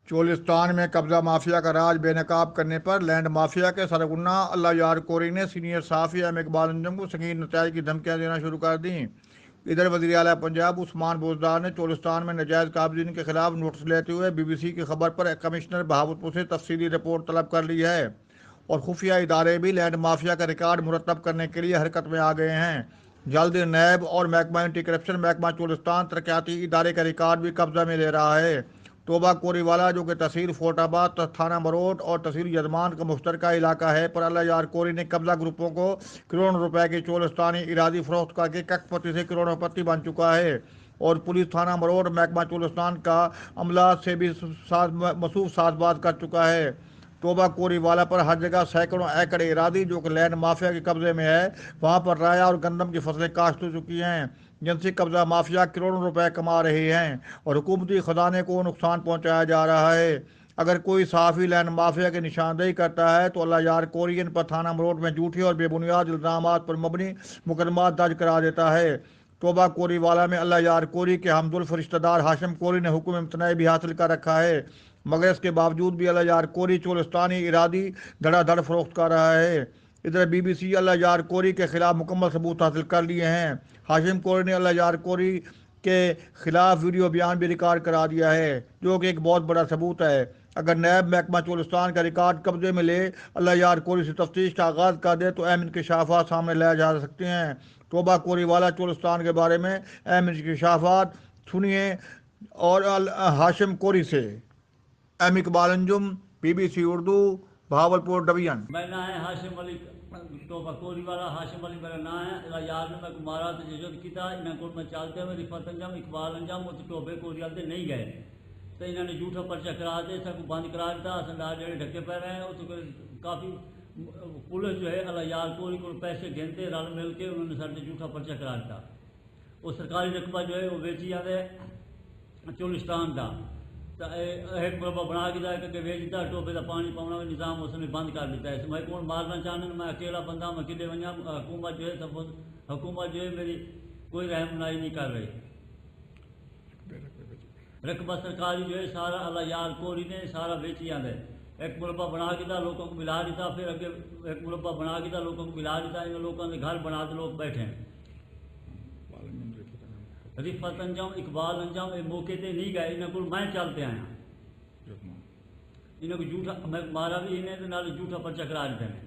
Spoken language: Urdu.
چولستان میں قبضہ مافیا کا راج بے نقاب کرنے پر لینڈ مافیا کے سرغنہ اللہ یار کوری نے سینئر صحافی اقبال انجم کو سنگین نتائج کی دھمکیاں دینا شروع کر دیں۔ ادھر وزیر اعلیٰ پنجاب عثمان بوزدار نے چولستان میں ناجائز قابضین کے خلاف نوٹس لیتے ہوئے بی بی سی کی خبر پر کمشنر بہاولپور سے تفصیلی رپورٹ طلب کر لی ہے، اور خفیہ ادارے بھی لینڈ مافیا کا ریکارڈ مرتب کرنے کے لیے حرکت میں آ گئے ہیں۔ جلد نیب اور محکمہ اینٹی کرپشن محکمہ چولستان ترقیاتی ادارے کا ریکارڈ بھی قبضہ میں لے رہا ہے۔ توبہ کوری والا، جو کہ تحصیل فورٹ آباد، تھانہ مروٹ اور تحصیل یزمان کا مشترکہ علاقہ ہے، پر اللہ یار کوری نے قبضہ گروپوں کو کروڑوں روپے کی چولستانی اراضی فروخت کر کے کک پتی سے کروڑوں پتی بن چکا ہے، اور پولیس تھانہ مروٹ محکمہ چولستان کا عملہ سے بھی مصروف ساز باز کر چکا ہے۔ توبہ کوری والا پر ہر جگہ سینکڑوں ایکڑ اراضی جو کہ لینڈ مافیا کے قبضے میں ہے، وہاں پر رایا اور گندم کی فصلیں کاشت ہو چکی ہیں، جن سے قبضہ مافیا کروڑوں روپے کما رہی ہیں اور حکومتی خزانے کو نقصان پہنچایا جا رہا ہے۔ اگر کوئی صحافی لینڈ مافیا کی نشاندہی کرتا ہے تو اللہ یار کوری ان پر تھانہ مروٹ میں جھوٹے اور بے بنیاد الزامات پر مبنی مقدمات درج کرا دیتا ہے۔ توبہ کوری والا میں اللہ یار کوری کے ہمدلف رشتہ دار ہاشم کوری نے حکم امتناعی بھی حاصل کر رکھا ہے، مگر اس کے باوجود بھی اللہ یار کوری چولستانی ارادی دھڑا دھڑ فروخت کر رہا ہے۔ ادھر بی بی سی اللہ یار کوری کے خلاف مکمل ثبوت حاصل کر لیے ہیں۔ ہاشم کوری نے اللہ یار کوری کے خلاف ویڈیو بیان بھی ریکارڈ کرا دیا ہے، جو کہ ایک بہت بڑا ثبوت ہے۔ اگر نیب محکمہ چولستان کا ریکارڈ قبضے میں لے اللہ یار کوری سے تفتیش کا آغاز کر دے تو اہم انکشافات سامنے لائے جا سکتے ہیں۔ توبہ کوری والا چولستان کے بارے میں اہم انکشافات سنیے اور ہاشم کوری سے۔ Iqbal Anjum, B B C Urdu, Bahawalpur division. میں نام ہے ہاشم علی توبہ کوری والا، ہاشم علی میرا نام ہے۔ اللہ یار نے میں کو مارا تو ججت کیتا، انہاں کو میں چالتے ہوئے رفت انجم اقبال انجم اور ٹوبے کوری والے نہیں گئے، تو انہوں نے جھوٹا پرچہ کرا دے، سب کو بند کرا دیتا، اسندار جڑے ڈھکے پہ رہے ہیں، وہ تو کافی پولیس جو ہے اللہ یار کوری کو پیسے گھنتے رل مل کے انہوں نے سر سے جھوٹا پرچہ کرا دیتا۔ وہ سرکاری رقبہ جو ہے وہ بیچی آدھے چولستان کا، ایک مربع بنا کے جائے کہ ویچتا، ٹوبے کا پانی پاؤنا کا نظام اس نے بند کر دیتا ہے۔ میں کون مارنا چاہنا، میں اکیلا بندہ، میں کدے ونجا، حکومت جو ہے حکومت جو ہے میری کوئی رحمنائی نہیں کر رہی۔ رقبہ سرکاری جو ہے سارا اللہ یار کوری نے سارا بیچی آدھے، ایک مربع بنا کے تھا لوگوں کو ملا دیتا، پھر اگے ایک مربع بنا کے تھا لوگوں کو ملا دیتا، ان لوگوں نے گھر بنا کے لوگ بیٹھے ہیں۔ رفت انجم اقبال انجم یہ موقع تے نہیں گئے، انہوں کو میں چلتے آیا، انہوں کو جھوٹا میں مارا بھی انہیں جھوٹا پرچہ کرا دیتے ہیں۔